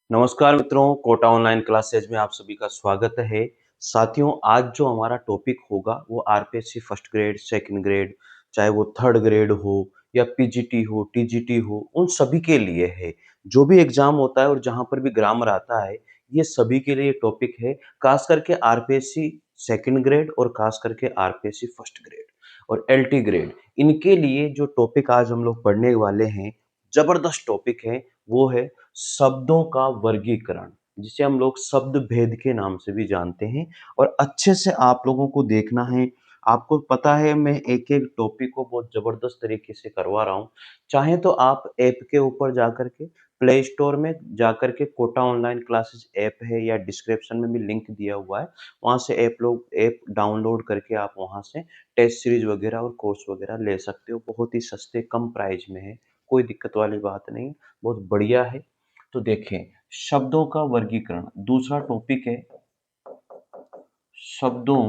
नमस्कार मित्रों, Kota online classes में आप सभी का स्वागत है। साथियों, आज जो हमारा टॉपिक होगा वो RPSC first grade, second grade, चाहे वो थर्ड ग्रेड हो या पीजीटी हो, टीजीटी हो, उन सभी के लिए है। जो भी एग्जाम होता है और जहां पर भी ग्रामर आता है, ये सभी के लिए टॉपिक है। खास करके आरपीएससी सेकंड ग्रेड और खास करके आरपीएससी फर्स्ट ग्रेड और एलटी ग्रेड, इनके लिए जो टॉपिक आज हम लोग पढ़ने वाले हैं, जबरदस्त टॉपिक है। वो है शब्दों का वर्गीकरण, जिसे हम लोग शब्द भेद के नाम से भी जानते हैं। और अच्छे से आप लोगों को देखना है। आपको पता है, मैं एक एक टॉपिक को बहुत जबरदस्त तरीके से करवा रहा हूँ। चाहे तो आप ऐप के ऊपर जाकर के, प्ले स्टोर में जाकर के कोटा ऑनलाइन क्लासेस ऐप है, या डिस्क्रिप्शन में भी लिंक दिया हुआ है, वहाँ से ऐप डाउनलोड करके आप वहाँ से टेस्ट सीरीज वगैरह और कोर्स वगैरह ले सकते हो। बहुत ही सस्ते कम प्राइस में है, कोई दिक्कत वाली बात नहीं, बहुत बढ़िया है। तो देखें, शब्दों का वर्गीकरण दूसरा टॉपिक है। शब्दों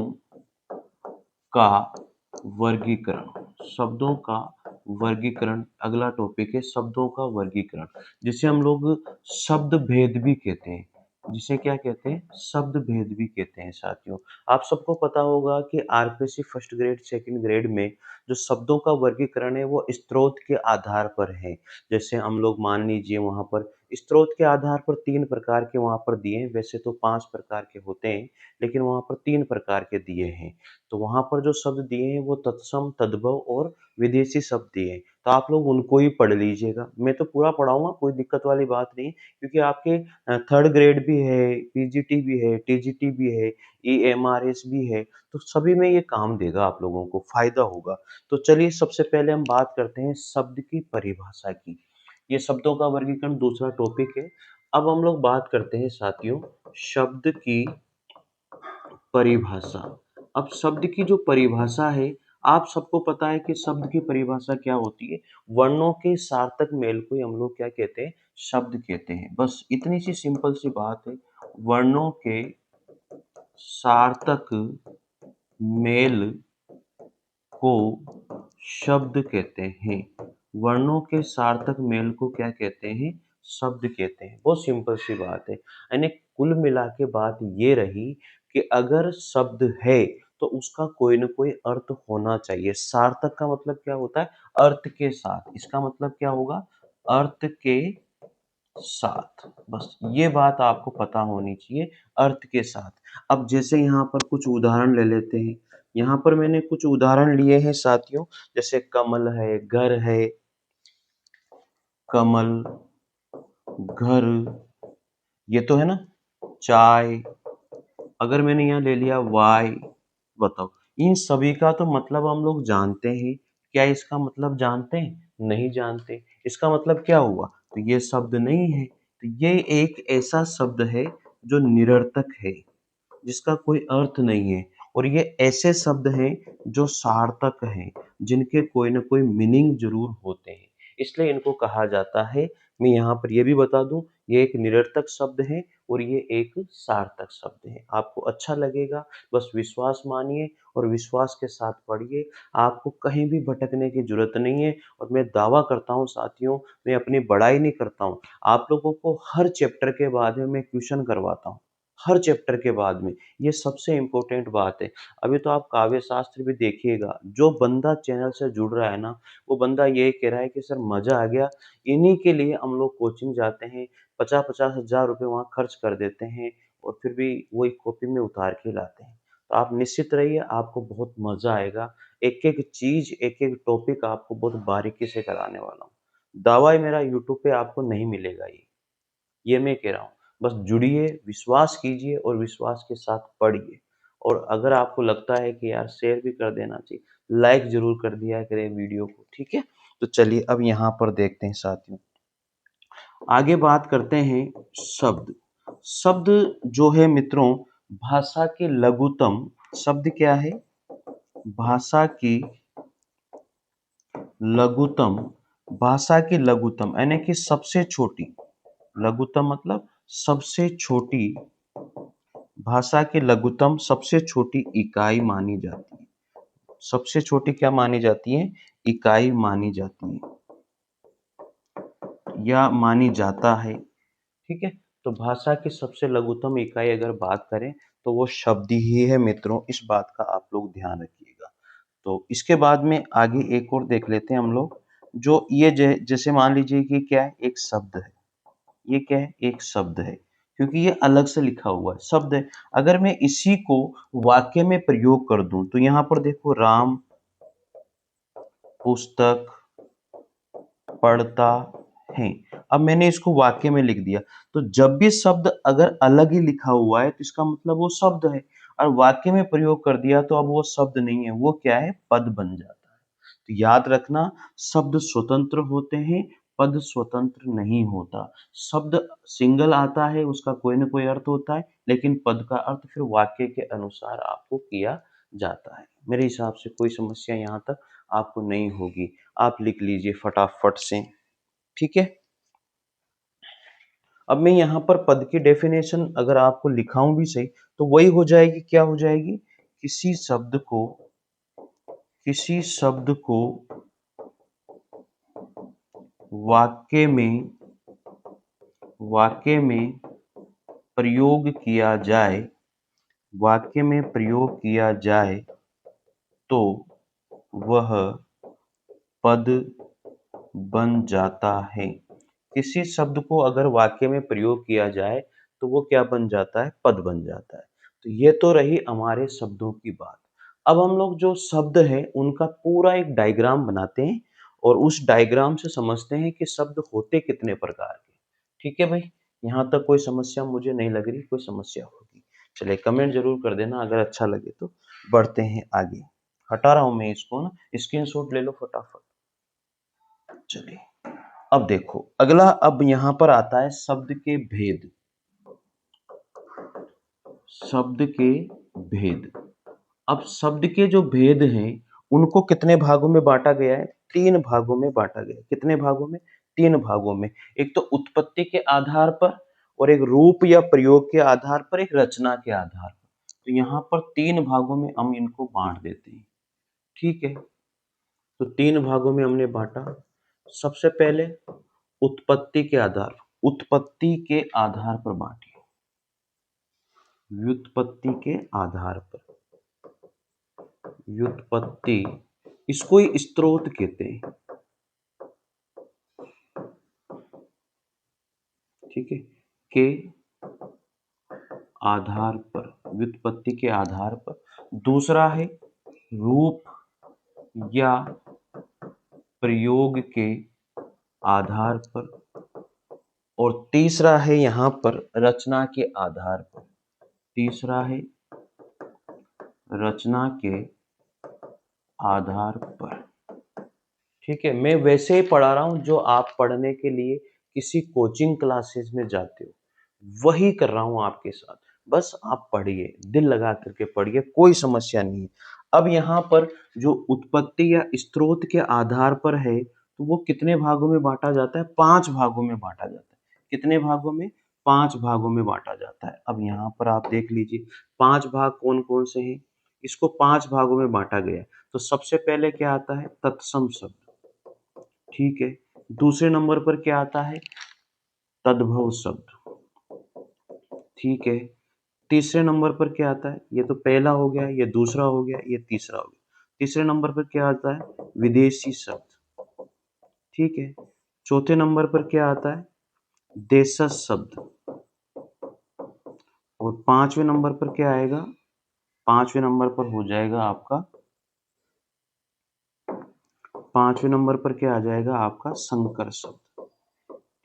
का वर्गीकरण, शब्दों का वर्गीकरण अगला टॉपिक है। शब्दों का वर्गीकरण, जिसे हम लोग शब्द भेद भी कहते हैं। जिसे क्या कहते हैं? शब्द भेद भी कहते हैं। साथियों, आप सबको पता होगा कि RPSC first grade, second grade में जो शब्दों का वर्गीकरण है वो स्रोत के आधार पर है। जैसे हम लोग मान लीजिए, वहां पर स्रोत के आधार पर 3 प्रकार के वहां पर दिए हैं। वैसे तो 5 प्रकार के होते हैं, लेकिन वहां पर 3 प्रकार के दिए हैं। तो वहां पर जो शब्द दिए हैं वो तत्सम, तद्भव और विदेशी शब्द दिए हैं। तो आप लोग उनको ही पढ़ लीजिएगा। मैं तो पूरा पढ़ाऊंगा, कोई दिक्कत वाली बात नहीं, क्योंकि आपके थर्ड ग्रेड भी है, पीजीटी भी है, टीजीटी भी है, ईएमआरएस भी है। तो सभी में ये काम देगा, आप लोगों को फायदा होगा। तो चलिए, सबसे पहले हम बात करते हैं शब्द की परिभाषा की। ये शब्दों का वर्गीकरण दूसरा टॉपिक है। अब हम लोग बात करते हैं साथियों, शब्द की परिभाषा। अब शब्द की जो परिभाषा है, आप सबको पता है कि शब्द की परिभाषा क्या होती है। वर्णों के सार्थक मेल को ही हम लोग क्या कहते हैं? शब्द कहते हैं। बस इतनी सी सिंपल सी बात है। वर्णों के सार्थक मेल को शब्द कहते हैं। वर्णों के सार्थक मेल को क्या कहते हैं? शब्द कहते हैं। बहुत सिंपल सी बात है। यानी कुल मिला के बात ये रही कि अगर शब्द है तो उसका कोई ना कोई अर्थ होना चाहिए। सार्थक का मतलब क्या होता है? अर्थ के साथ। इसका मतलब क्या होगा? अर्थ के साथ। बस ये बात आपको पता होनी चाहिए, अर्थ के साथ। अब जैसे यहाँ पर कुछ उदाहरण ले लेते हैं। यहाँ पर मैंने कुछ उदाहरण लिए हैं साथियों, जैसे कमल है, घर है, कमल, घर, ये तो है ना। चाय, अगर मैंने यहाँ ले लिया वाई, बताओ, इन सभी का तो मतलब हम लोग जानते हैं। क्या इसका मतलब जानते हैं? नहीं जानते। इसका मतलब क्या हुआ? तो ये शब्द नहीं है। तो ये एक ऐसा शब्द है जो निरर्थक है, जिसका कोई अर्थ नहीं है। और ये ऐसे शब्द हैं जो सार्थक हैं, जिनके कोई ना कोई मीनिंग जरूर होते हैं, इसलिए इनको कहा जाता है। मैं यहाँ पर ये भी बता दूं, ये एक निरर्थक शब्द है और ये एक सार्थक शब्द है। आपको अच्छा लगेगा, बस विश्वास मानिए और विश्वास के साथ पढ़िए। आपको कहीं भी भटकने की जरूरत नहीं है। और मैं दावा करता हूँ साथियों, मैं अपनी बड़ाई नहीं करता हूँ, आप लोगों को हर चैप्टर के बाद में मैं क्वेश्चन करवाता हूँ। हर चैप्टर के बाद में, ये सबसे इम्पोर्टेंट बात है। अभी तो आप काव्य शास्त्र भी देखिएगा, जो बंदा चैनल से जुड़ रहा है ना, वो बंदा ये कह रहा है कि सर मजा आ गया। इन्हीं के लिए हम लोग कोचिंग जाते हैं, 50-50 हज़ार रुपये वहाँ खर्च कर देते हैं, और फिर भी वही कॉपी में उतार के लाते हैं। तो आप निश्चित रहिए, आपको बहुत मजा आएगा। एक एक चीज, एक एक टॉपिक आपको बहुत बारीकी से कराने वाला हूँ। दावा है मेरा, यूट्यूब पे आपको नहीं मिलेगा ये मैं कह रहा हूँ। बस जुड़िए, विश्वास कीजिए और विश्वास के साथ पढ़िए। और अगर आपको लगता है कि यार शेयर भी कर देना चाहिए, लाइक जरूर कर दिया करें वीडियो को, ठीक है। तो चलिए अब यहाँ पर देखते हैं साथियों, आगे बात करते हैं शब्द। शब्द जो है मित्रों, भाषा के लघुत्तम शब्द क्या है? भाषा की लघुत्तम, भाषा की लघुत्तम यानी कि सबसे छोटी, लघुत्तम मतलब सबसे छोटी, भाषा की लघुत्तम सबसे छोटी इकाई मानी जाती है। सबसे छोटी क्या मानी जाती है? इकाई मानी जाती है या मानी जाता है, ठीक है। तो भाषा की सबसे लघुतम इकाई अगर बात करें तो वो शब्द ही है मित्रों, इस बात का आप लोग ध्यान रखिएगा। तो इसके बाद में आगे एक और देख लेते हैं हम लोग, जो ये जैसे मान लीजिए कि क्या है, एक शब्द है। ये क्या है, एक शब्द है, क्योंकि ये अलग से लिखा हुआ है, शब्द है। अगर मैं इसी को वाक्य में प्रयोग कर दूं तो यहाँ पर देखो, राम पुस्तक पढ़ता है। अब मैंने इसको वाक्य में लिख दिया, तो जब भी शब्द अगर अलग ही लिखा हुआ है तो इसका मतलब वो शब्द है, और वाक्य में प्रयोग कर दिया तो अब वो शब्द नहीं है, वो क्या है, पद बन जाता है। तो याद रखना, शब्द स्वतंत्र होते हैं, पद स्वतंत्र नहीं होता। शब्द सिंगल आता है, उसका कोई ना कोई अर्थ होता है, लेकिन पद का अर्थ फिर वाक्य के अनुसार आपको किया जाता है। मेरे हिसाब से कोई समस्या यहाँ तक आपको नहीं होगी। आप लिख लीजिए फटाफट से, ठीक है। अब मैं यहाँ पर पद की डेफिनेशन अगर आपको लिखाऊं भी सही तो वही हो जाएगी, क्या हो जाएगी, किसी शब्द को वाक्य में वाक्य में प्रयोग किया जाए, वाक्य में प्रयोग किया जाए तो वह पद बन जाता है। किसी शब्द को अगर वाक्य में प्रयोग किया जाए तो वो क्या बन जाता है, पद बन जाता है। तो ये तो रही हमारे शब्दों की बात। अब हम लोग जो शब्द है उनका पूरा एक डायग्राम बनाते हैं और उस डायग्राम से समझते हैं कि शब्द होते कितने प्रकार के। ठीक है भाई, यहाँ तक कोई समस्या मुझे नहीं लग रही, कोई समस्या होगी चलिए कमेंट जरूर कर देना अगर अच्छा लगे तो। बढ़ते हैं आगे, हटा रहा हूं मैं इसको ना, स्क्रीनशॉट ले लो फटाफट। चलिए अब देखो अगला, अब यहां पर आता है शब्द के भेद। शब्द के भेद, अब शब्द के जो भेद हैं उनको कितने भागों में बांटा गया है, तीन भागों में बांटा गया है। कितने भागों में, तीन भागों में। एक तो उत्पत्ति के आधार पर, और एक रूप या प्रयोग के आधार पर, एक रचना के आधार पर। तो यहाँ पर तीन भागों में हम इनको बांट देते हैं, ठीक है। तो तीन भागों में हमने बांटा। सबसे पहले उत्पत्ति के आधार, उत्पत्ति के आधार पर बांटिए, व्युत्पत्ति के आधार पर। व्युत्पत्ति, इसको ही स्त्रोत कहते हैं, ठीक है, के आधार पर, व्युत्पत्ति के आधार पर। दूसरा है रूप या प्रयोग के आधार पर, और तीसरा है यहां पर रचना के आधार पर। तीसरा है रचना के आधार पर, ठीक है। मैं वैसे ही पढ़ा रहा हूं जो आप पढ़ने के लिए किसी कोचिंग क्लासेस में जाते हो, वही कर रहा हूं आपके साथ। बस आप पढ़िए, दिल लगा करके पढ़िए, कोई समस्या नहीं है। अब यहाँ पर जो उत्पत्ति या स्रोत के आधार पर है तो वो कितने भागों में बांटा जाता है, पांच भागों में बांटा जाता है। कितने भागों में, पांच भागों में बांटा जाता है। अब यहाँ पर आप देख लीजिए पांच भाग कौन कौन से हैं, इसको पांच भागों में बांटा गया है। तो सबसे पहले क्या आता है, तत्सम शब्द, ठीक है। दूसरे नंबर पर क्या आता है, तद्भव शब्द, ठीक है। तीसरे नंबर पर क्या आता है, ये तो पहला हो गया, ये दूसरा हो गया, ये तीसरा हो गया। तीसरे नंबर पर क्या आता है, विदेशी शब्द, ठीक है। चौथे नंबर पर क्या आता है, देशज शब्द। और पांचवें नंबर पर क्या आएगा, पांचवें नंबर पर हो जाएगा आपका, पांचवें नंबर पर क्या आ जाएगा आपका, संकर शब्द,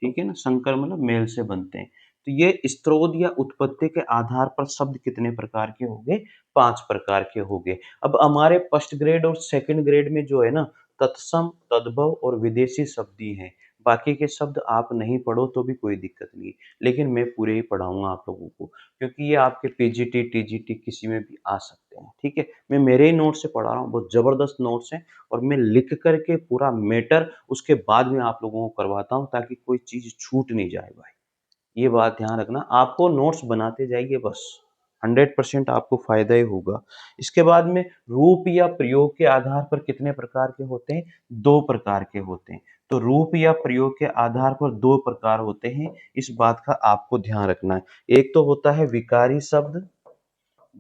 ठीक है ना। संकर मतलब मेल से बनते हैं। तो ये स्त्रोत या उत्पत्ति के आधार पर शब्द कितने प्रकार के हो गए, पांच प्रकार के हो गए। अब हमारे फर्स्ट ग्रेड और सेकंड ग्रेड में जो है ना, तत्सम, तद्भव और विदेशी शब्द ही हैं। बाकी के शब्द आप नहीं पढ़ो तो भी कोई दिक्कत नहीं, लेकिन मैं पूरे ही पढ़ाऊंगा आप लोगों को, क्योंकि ये आपके पीजीटी टीजीटी किसी में भी आ सकते हैं, ठीक है। मैं मेरे ही नोट से पढ़ा रहा हूँ, बहुत जबरदस्त नोट्स हैं, और मैं लिख करके पूरा मैटर उसके बाद में आप लोगों को करवाता हूँ, ताकि कोई चीज छूट नहीं जाए भाई। ये बात ध्यान रखना, आपको नोट्स बनाते जाइए बस, 100% आपको फायदा ही होगा। इसके बाद में रूप या प्रयोग के आधार पर कितने प्रकार के होते हैं? 2 प्रकार के होते हैं। तो रूप या प्रयोग के आधार पर 2 प्रकार होते हैं, इस बात का आपको ध्यान रखना है। एक तो होता है विकारी शब्द,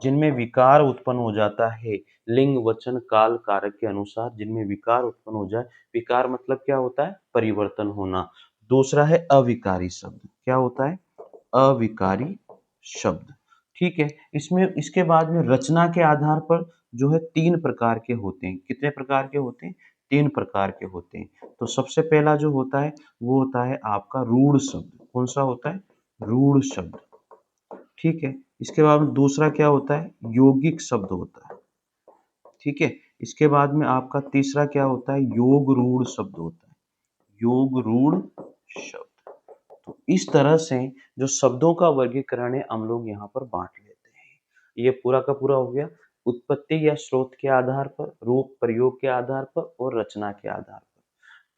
जिनमें विकार उत्पन्न हो जाता है लिंग, वचन, काल, कारक के अनुसार, जिनमें विकार उत्पन्न हो जाए। विकार मतलब क्या होता है? परिवर्तन होना। दूसरा है अविकारी शब्द। क्या होता है? अविकारी शब्द। ठीक है। इसमें इसके बाद में रचना के आधार पर जो है 3 प्रकार के होते हैं। कितने प्रकार के होते हैं? 3 प्रकार के होते हैं। तो सबसे पहला जो होता है वो होता है आपका रूढ़ शब्द। कौन सा होता है? रूढ़ शब्द। ठीक है। इसके बाद में दूसरा क्या होता है? यौगिक शब्द होता है। ठीक है। इसके बाद में आपका तीसरा क्या होता है? योग रूढ़ शब्द होता है। योग रूढ़ शब्द। तो इस तरह से जो शब्दों का वर्गीकरण है हम लोग यहाँ पर बांट लेते हैं। ये पूरा का पूरा हो गया। उत्पत्ति या स्रोत के आधार पर, रूप प्रयोग के आधार पर और रचना के आधार पर।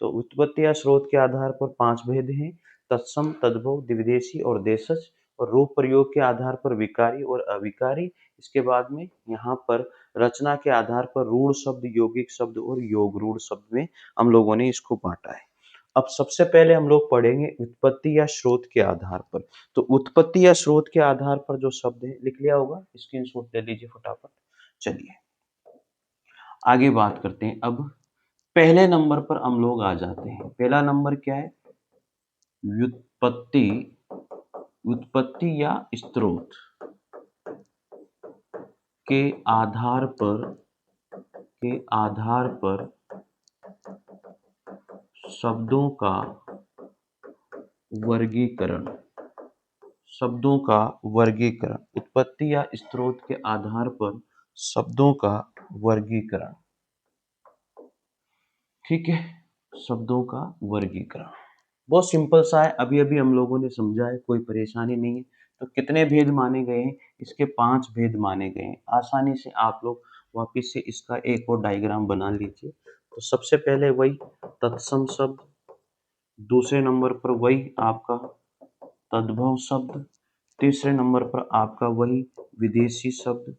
तो उत्पत्ति या स्रोत के आधार पर 5 भेद हैं: तत्सम, तद्भव, दिविदेशी और देशज। और रूप प्रयोग के आधार पर विकारी और अविकारी। इसके बाद में यहाँ पर रचना के आधार पर रूढ़ शब्द, यौगिक शब्द और योग रूढ़ शब्द में हम लोगों ने इसको बांटा है। अब सबसे पहले हम लोग पढ़ेंगे उत्पत्ति या स्रोत के आधार पर। तो उत्पत्ति या स्रोत के आधार पर जो शब्द है, लिख लिया होगा, स्क्रीनशॉट ले लीजिए फटाफट। चलिए आगे बात करते हैं। अब पहले नंबर पर हम लोग आ जाते हैं। पहला नंबर क्या है? व्युत्पत्ति, उत्पत्ति या स्रोत के आधार पर, के आधार पर शब्दों का वर्गीकरण, शब्दों का वर्गीकरण। उत्पत्ति या स्रोत के आधार पर शब्दों का वर्गीकरण। ठीक है। शब्दों का वर्गीकरण बहुत सिंपल सा है, अभी अभी हम लोगों ने समझा है, कोई परेशानी नहीं है। तो कितने भेद माने गए हैं? इसके 5 भेद माने गए हैं। आसानी से आप लोग वापिस से इसका एक और डायग्राम बना लीजिए। तो सबसे पहले वही तत्सम शब्द, दूसरे नंबर पर वही आपका तद्भव शब्द, तीसरे नंबर पर आपका वही विदेशी शब्द,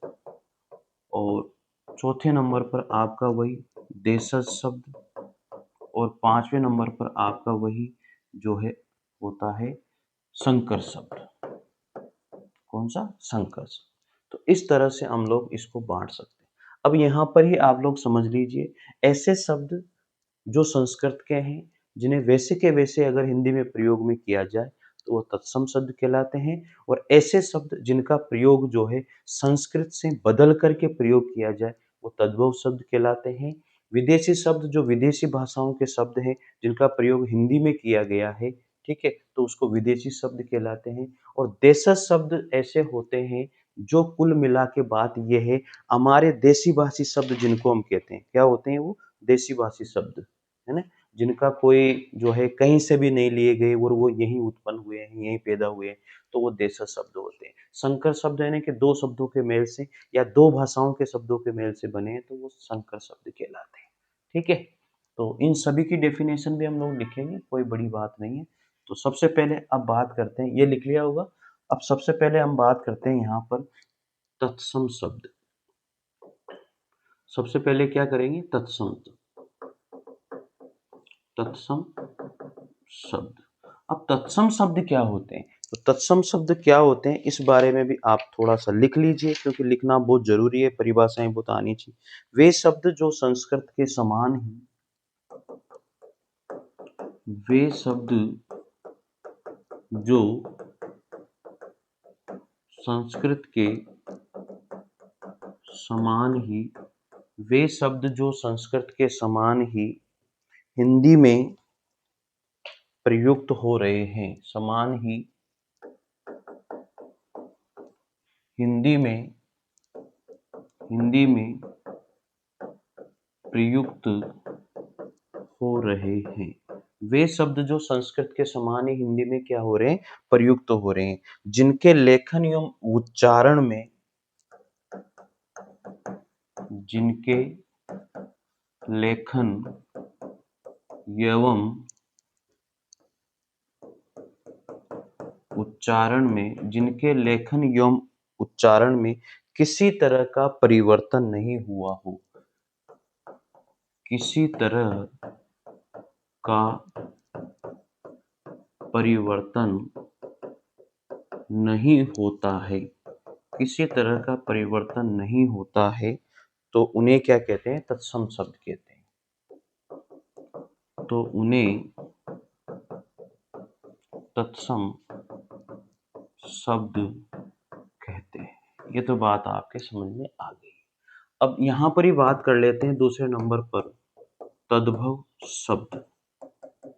और चौथे नंबर पर आपका वही देशज शब्द, और 5वें नंबर पर आपका वही जो है होता है संकर शब्द। कौन सा? संकर शब्द। तो इस तरह से हम लोग इसको बांट सकते हैं। अब यहाँ पर ही आप लोग समझ लीजिए, ऐसे शब्द जो संस्कृत के हैं, जिन्हें वैसे के वैसे अगर हिंदी में प्रयोग में किया जाए तो वो तत्सम शब्द कहलाते हैं। और ऐसे शब्द जिनका प्रयोग जो है संस्कृत से बदल करके प्रयोग किया जाए वो तद्भव शब्द कहलाते हैं। विदेशी शब्द जो विदेशी भाषाओं के शब्द हैं जिनका प्रयोग हिंदी में किया गया है, ठीक है, तो उसको विदेशी शब्द कहलाते हैं। और देशज शब्द ऐसे होते हैं जो कुल मिला के बात यह है, हमारे देसी भाषी शब्द जिनको हम कहते हैं, क्या होते हैं वो? देसी भाषी शब्द, है ना, जिनका कोई जो है कहीं से भी नहीं लिए गए और वो यहीं उत्पन्न हुए हैं, यहीं पैदा हुए हैं, तो वो देशज शब्द होते हैं। संकर शब्द यानी कि 2 शब्दों के मेल से या 2 भाषाओं के शब्दों के मेल से बने हैं, तो वो संकर शब्द कहलाते हैं। ठीक है। तो इन सभी की डेफिनेशन भी हम लोग लिखेंगे, कोई बड़ी बात नहीं है। तो सबसे पहले अब बात करते हैं, ये लिख लिया होगा। अब सबसे पहले हम बात करते हैं यहाँ पर तत्सम शब्द। सबसे पहले क्या करेंगे? तत्सम, तत्सम शब्द। अब तत्सम शब्द क्या होते हैं? तो तत्सम शब्द क्या होते हैं इस बारे में भी आप थोड़ा सा लिख लीजिए, क्योंकि लिखना बहुत जरूरी है, परिभाषाएं बहुत आनी चाहिए। वे शब्द जो संस्कृत के समान ही, वे शब्द जो संस्कृत के समान ही, वे शब्द जो संस्कृत के समान ही हिंदी में प्रयुक्त हो रहे हैं, समान ही हिंदी में, हिंदी में प्रयुक्त हो रहे हैं। वे शब्द जो संस्कृत के समान ही हिंदी में क्या हो रहे हैं? प्रयुक्त हो रहे हैं, जिनके लेखन एवं उच्चारण में, जिनके लेखन एवं उच्चारण में, जिनके लेखन एवं उच्चारण में किसी तरह का परिवर्तन नहीं हुआ हो, किसी तरह का परिवर्तन नहीं होता है, किसी तरह का परिवर्तन नहीं होता है, तो उन्हें क्या कहते हैं? तत्सम शब्द कहते हैं। तो उन्हें तत्सम शब्द कहते हैं। ये तो बात आपके समझ में आ गई। अब यहां पर ही बात कर लेते हैं दूसरे नंबर पर तद्भव शब्द।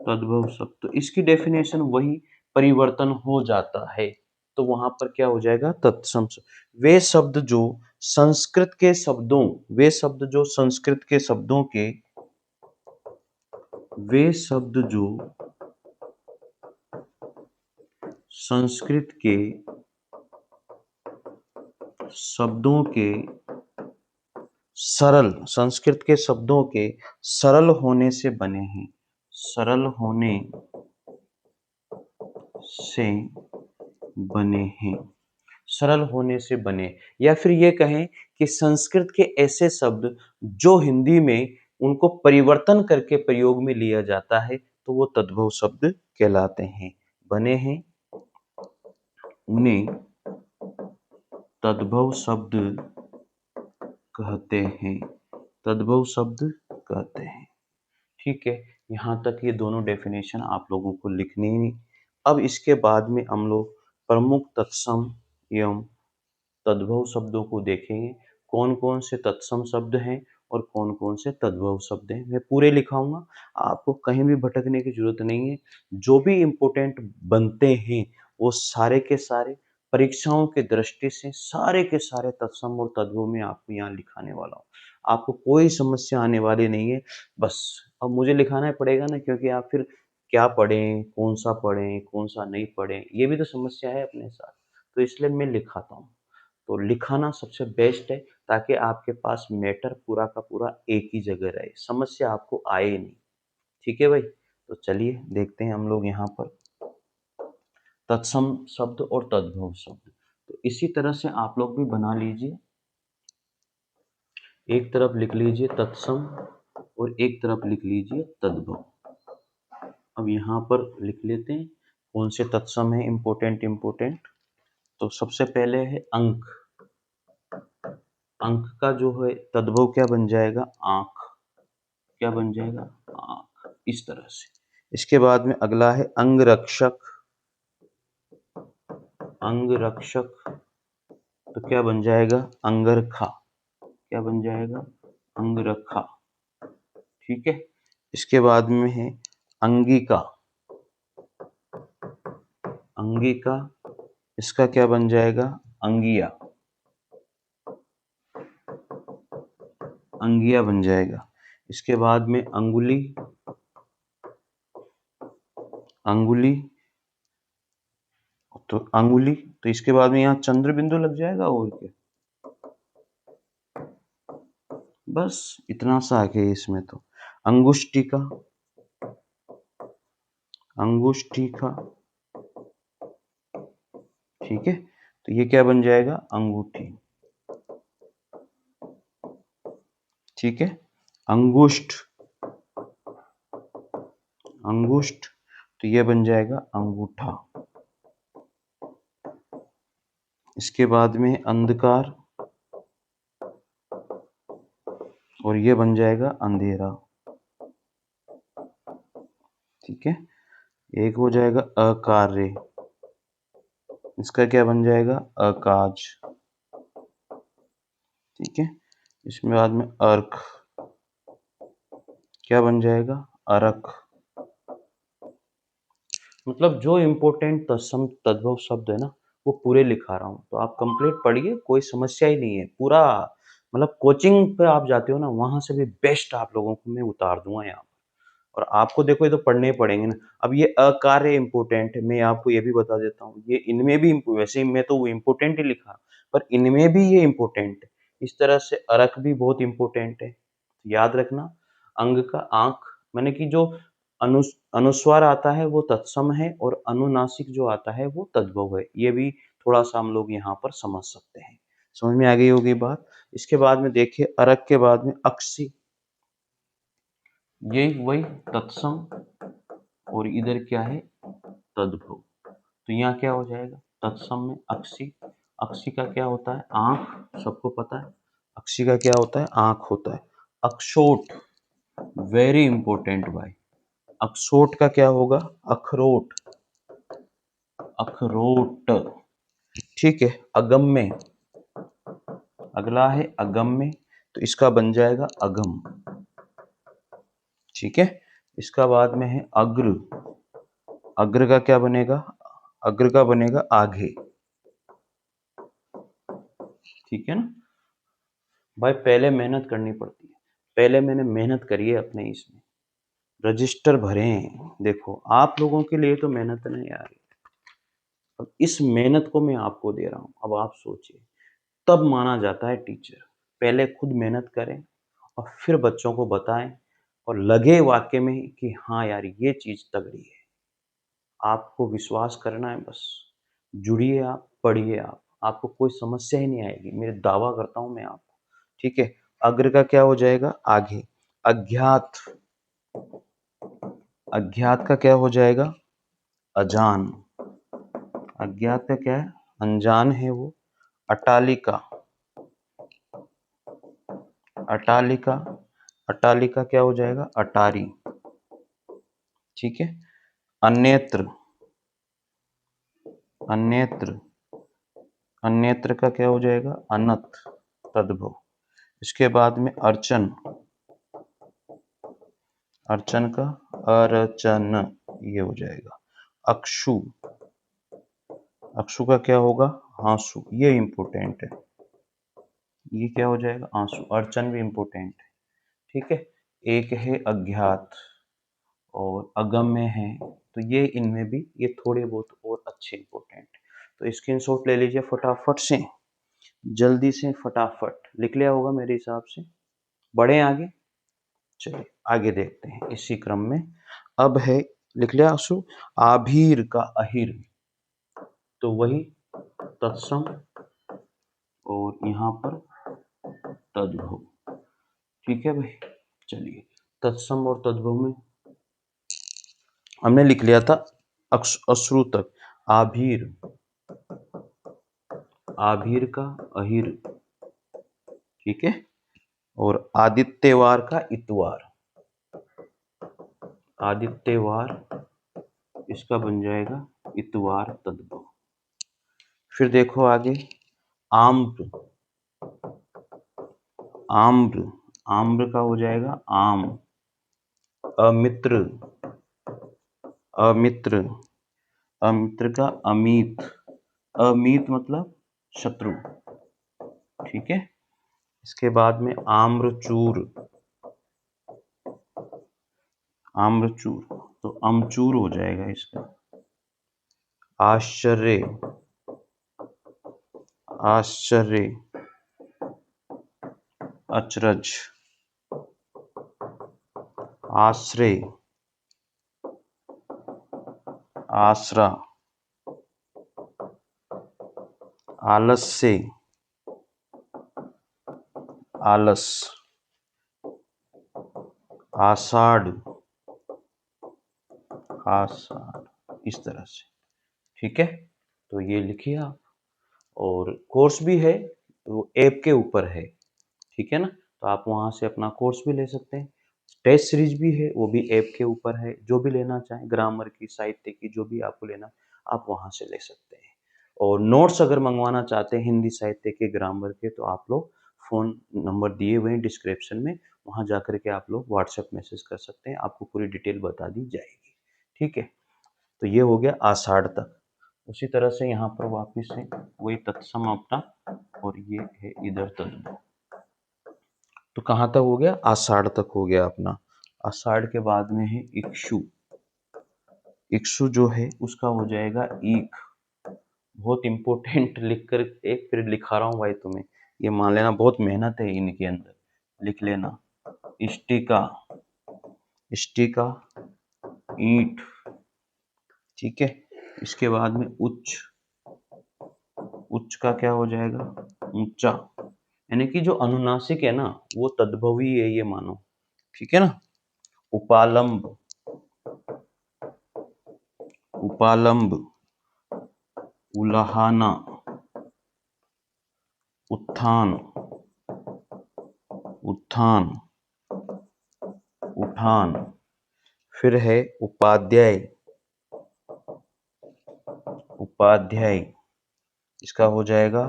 तद्भव शब्द, तो इसकी डेफिनेशन वही परिवर्तन हो जाता है, तो वहां पर क्या हो जाएगा? तत्सम शब्द। वे शब्द जो संस्कृत के शब्दों, वे शब्द जो संस्कृत के शब्दों के, वे शब्द जो संस्कृत के शब्दों के सरल, संस्कृत के शब्दों के सरल होने से बने हैं, सरल होने से बने हैं, सरल होने से बने, या फिर ये कहें कि संस्कृत के ऐसे शब्द जो हिंदी में उनको परिवर्तन करके प्रयोग में लिया जाता है, तो वो तद्भव शब्द कहलाते हैं। बने हैं, उन्हें तद्भव शब्द कहते हैं, तद्भव शब्द कहते हैं। ठीक है, यहाँ तक ये दोनों डेफिनेशन आप लोगों को लिखनी है। अब इसके बाद में हम लोग प्रमुख तत्सम एवं तद्भव शब्दों को देखेंगे, कौन कौन से तत्सम शब्द हैं और कौन कौन से तद्भव शब्द हैं। मैं पूरे लिखाऊंगा, आपको कहीं भी भटकने की जरूरत नहीं है। जो भी इम्पोर्टेंट बनते हैं वो सारे के सारे परीक्षाओं के दृष्टि से सारे के सारे तत्सम और तद्भव में आपको यहाँ लिखाने वाला हूँ। आपको कोई समस्या आने वाली नहीं है। बस अब मुझे लिखाना ही पड़ेगा ना, क्योंकि आप फिर क्या पढ़ें, कौन सा नहीं पढ़ें, ये भी तो समस्या है अपने साथ, तो इसलिए मैं लिखाता हूँ। तो लिखाना सबसे बेस्ट है, ताकि आपके पास मैटर पूरा का पूरा एक ही जगह रहे, समस्या आपको आए नहीं। ठीक है भाई, तो चलिए देखते हैं हम लोग यहाँ पर तत्सम शब्द और तद्भव शब्द। तो इसी तरह से आप लोग भी बना लीजिए, एक तरफ लिख लीजिए तत्सम और एक तरफ लिख लीजिए तद्भव। अब यहाँ पर लिख लेते हैं कौन से तत्सम है इम्पोर्टेंट। तो सबसे पहले है अंक। अंक का जो है तद्भव क्या बन जाएगा? आंख। क्या बन जाएगा? आंख, इस तरह से। इसके बाद में अगला है अंगरक्षक। अंगरक्षक तो क्या बन जाएगा? अंगरखा। क्या बन जाएगा? अंगरखा। ठीक है, इसके बाद में है अंगिका। अंगिका, इसका क्या बन जाएगा? अंगिया। अंगिया बन जाएगा। इसके बाद में अंगुली। अंगुली, तो अंगुली, तो इसके बाद में यहाँ चंद्र बिंदु लग जाएगा और क्या, बस इतना सा आगे इसमें। तो अंगुष्टिका। अंगुष्टिका, ठीक है, तो ये क्या बन जाएगा? अंगूठी। ठीक है, अंगुष्ठ। अंगुष्ठ, तो ये बन जाएगा अंगूठा। इसके बाद में अंधकार, और ये बन जाएगा अंधेरा। ठीक है, एक हो जाएगा अकार्य, इसका क्या बन जाएगा? अकाज। ठीक है, इसमें बाद में अर्क, क्या बन जाएगा? अरक। मतलब जो इम्पोर्टेंट तत्सम तद्भव शब्द है ना, वो पूरे लिखा रहा हूँ, तो आप कंप्लीट पढ़िए, कोई समस्या ही नहीं है। पूरा मतलब कोचिंग पे आप जाते हो ना, वहां से भी बेस्ट आप लोगों को मैं उतार दूंगा यहाँ। और आपको देखो ये तो पढ़ने ही पड़ेंगे ना। अब ये अकार्य इम्पोर्टेंट है, मैं आपको ये भी बता देता हूँ, ये इनमें भी वैसे ही मैं तो वो इम्पोर्टेंट ही लिखा, पर इनमें भी ये इम्पोर्टेंट है। इस तरह से अरक भी बहुत इम्पोर्टेंट है, याद रखना। अंग का आंख, मैंने कि जो अनुस्वार आता है वो तत्सम है, और अनुनासिक जो आता है वो तद्भव है। ये भी थोड़ा सा हम लोग यहाँ पर समझ सकते हैं। समझ में आ गई होगी बात। इसके बाद में देखिए अरक के बाद में अक्सी, ये वही तत्सम, और इधर क्या है तद्भव। तो यहाँ क्या हो जाएगा तत्सम में अक्सी। अक्सी का क्या होता है आंख, सबको पता है अक्सी का क्या होता है आंख होता है। अक्षोट, वेरी इंपॉर्टेंट भाई। अक्षोट का क्या होगा अखरोट, अखरोट। ठीक है। अगम्य, अगला है अगम्य, तो इसका बन जाएगा अगम। ठीक है। इसका बाद में है अग्र, अग्र का क्या बनेगा अग्र का बनेगा आगे। ठीक है ना भाई, पहले मेहनत करनी पड़ती है। पहले मैंने मेहनत करी है अपने इसमें, रजिस्टर भरे हैं। देखो आप लोगों के लिए तो मेहनत नहीं आ रही, अब इस मेहनत को मैं आपको दे रहा हूं। अब आप सोचिए, तब माना जाता है टीचर। पहले खुद मेहनत करें और फिर बच्चों को बताएं, और लगे वाकई में कि हाँ यार ये चीज तगड़ी है। आपको विश्वास करना है बस। जुड़िए आप, पढ़िए आप, आपको कोई समस्या ही नहीं आएगी, मेरे दावा करता हूं मैं आपको। ठीक है। अग्र का क्या हो जाएगा आगे। अज्ञात, अज्ञात का क्या हो जाएगा अजान। अज्ञात का क्या है अनजान है वो। अटालिका, अटालिका, अटालिका क्या हो जाएगा अटारी। ठीक है। अन्यत्र, अन्यत्र, अन्यत्र का क्या हो जाएगा अनत, तद्भव। इसके बाद में अर्चन, अर्चन का अर्चन, ये हो जाएगा। अक्षु, अक्षु का क्या होगा आंसू, ये इंपॉर्टेंट है। ये क्या हो जाएगा आंसू। अर्चन भी इंपॉर्टेंट है। ठीक है। एक है अज्ञात और अगम्य है, तो ये इनमें भी ये थोड़े बहुत और अच्छे इंपॉर्टेंट। तो स्क्रीनशॉट ले लीजिए फटाफट से, जल्दी से फटाफट लिख लिया होगा मेरे हिसाब से। बढ़े आगे, चलिए आगे देखते हैं इसी क्रम में। अब है लिख लिया आंसू। आभीर का अहिर, तो वही तत्सम, और यहाँ पर तद्भव। ठीक है भाई। चलिए तत्सम और तद्भव में हमने लिख लिया था अश्रु तक। आभीर, आभीर का अहिर। ठीक है। और आदित्यवार का इतवार, आदित्यवार, इसका बन जाएगा इतवार तद्भव। फिर देखो आगे आम्र, आम्र, आम्र का हो जाएगा आम। अमित्र, अमित्र, अमित्र का अमित। अमित मतलब शत्रु। ठीक है। इसके बाद में आम्रचूर, आम्रचूर, तो अमचूर हो जाएगा इसका। आश्चर्य, आश्चर्य, अचरज, आश्रय, आसरा, आलस्य, आलस, आषाढ़, आषाढ़, इस तरह से। ठीक है। तो ये लिखिए आप। और कोर्स भी है, वो ऐप के ऊपर है। ठीक है ना, तो आप वहाँ से अपना कोर्स भी ले सकते हैं। टेस्ट सीरीज भी है, वो भी ऐप के ऊपर है। जो भी लेना चाहें, ग्रामर की, साहित्य की, जो भी आपको लेना आप वहाँ से ले सकते हैं। और नोट्स अगर मंगवाना चाहते हैं हिंदी साहित्य के, ग्रामर के, तो आप लोग फ़ोन नंबर दिए हुए हैं डिस्क्रिप्शन में, वहाँ जा कर के आप लोग व्हाट्सएप मैसेज कर सकते हैं, आपको पूरी डिटेल बता दी जाएगी। ठीक है। तो ये हो गया आषाढ़ तक। उसी तरह से यहाँ पर वापिस से वही तत्सम अपना, और ये है इधर तद्भव। तो कहाँ तक हो गया आषाढ़ तक हो गया अपना। आषाढ़ के बाद में है इक्षु, इक्षु जो है उसका हो जाएगा ईख। बहुत इंपॉर्टेंट लिख कर एक फिर लिखा रहा हूँ भाई तुम्हें, ये मान लेना बहुत मेहनत है इनके अंदर, लिख लेना। इष्टिका, इष्टिका, ईंट, ठीक है। इसके बाद में उच्च, उच्च का क्या हो जाएगा, ऊंचा, यानी कि जो अनुनासिक है ना वो तद्भवी है ये मानो, ठीक है ना। उपालंब, उपालंब, उलाहाना, उत्थान, उत्थान, उठान। फिर है उपाध्याय, उपाध्याय, इसका हो जाएगा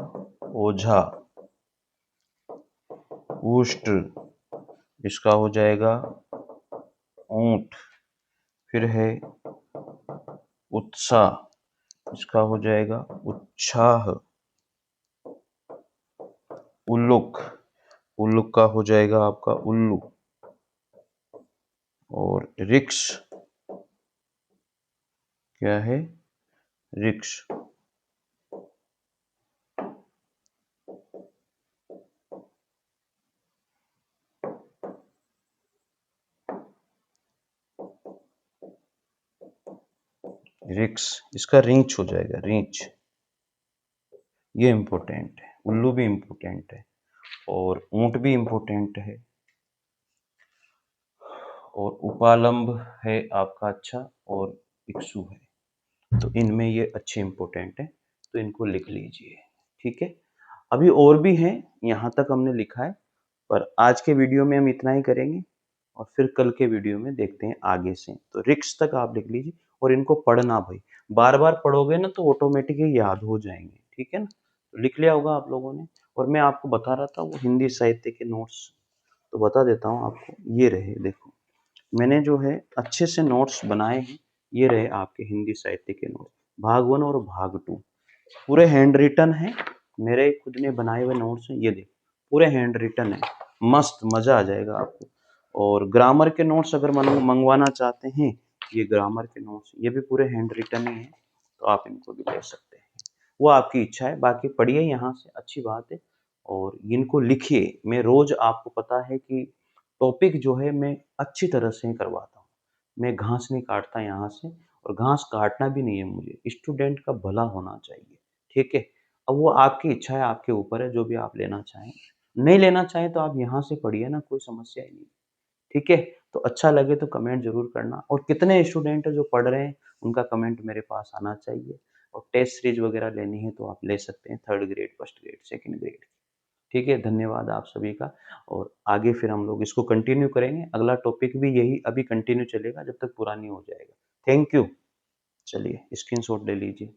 ओझा। उष्ट, इसका हो जाएगा ऊंट। फिर है उत्साह, इसका हो जाएगा उत्साह। उल्लुक, उल्लुक का हो जाएगा आपका उल्लू। और रिक्श, क्या है, रिक्श। रिक्स, इसका रींच हो जाएगा, रींच। ये इंपॉर्टेंट है, उल्लू भी इंपॉर्टेंट है और ऊंट भी इंपॉर्टेंट है और उपालंब है आपका, अच्छा, और इक्सु है। तो इनमें ये अच्छे इंपॉर्टेंट है, तो इनको लिख लीजिए, ठीक है। अभी और भी हैं, यहाँ तक हमने लिखा है, पर आज के वीडियो में हम इतना ही करेंगे और फिर कल के वीडियो में देखते हैं आगे से। तो रिक्स तक आप लिख लीजिए और इनको पढ़ना भाई, बार बार पढ़ोगे ना तो ऑटोमेटिकली याद हो जाएंगे, ठीक है ना। तो लिख लिया होगा आप लोगों ने। और मैं आपको बता रहा था वो हिंदी साहित्य के नोट्स, तो बता देता हूँ आपको, ये रहे देखो, मैंने जो है अच्छे से नोट्स बनाए हैं। ये रहे आपके हिंदी साहित्य के नोट्स, भाग 1 और भाग 2, पूरे हैंड रिटन है, मेरे खुद ने बनाए हुए नोट्स हैं। ये देखो पूरे हैंड रिटन है, मस्त, मजा आ जाएगा आपको। और ग्रामर के नोट्स अगर मंगवाना चाहते हैं, ये ग्रामर के नोट्स ये भी पूरे हैंड रिटन ही हैं, तो आप इनको भी ले सकते हैं, वो आपकी इच्छा है। बाकी पढ़िए यहाँ से, अच्छी बात है, और इनको लिखिए। मैं रोज, आपको पता है कि टॉपिक जो है मैं अच्छी तरह से करवाता हूँ, मैं घास नहीं काटता यहाँ से, और घास काटना भी नहीं है मुझे, स्टूडेंट का भला होना चाहिए, ठीक है। अब वो आपकी इच्छा है, आपके ऊपर है, जो भी आप लेना चाहें, नहीं लेना चाहें तो आप यहाँ से पढ़िए ना, कोई समस्या ही नहीं, ठीक है। तो अच्छा लगे तो कमेंट जरूर करना, और कितने स्टूडेंट जो पढ़ रहे हैं उनका कमेंट मेरे पास आना चाहिए। और टेस्ट सीरीज वगैरह लेनी है तो आप ले सकते हैं, 3rd grade, 1st grade, 2nd grade, ठीक है। धन्यवाद आप सभी का, और आगे फिर हम लोग इसको कंटिन्यू करेंगे, अगला टॉपिक भी यही अभी कंटिन्यू चलेगा जब तक पूरा नहीं हो जाएगा। Thank you. चलिए स्क्रीनशॉट ले लीजिए।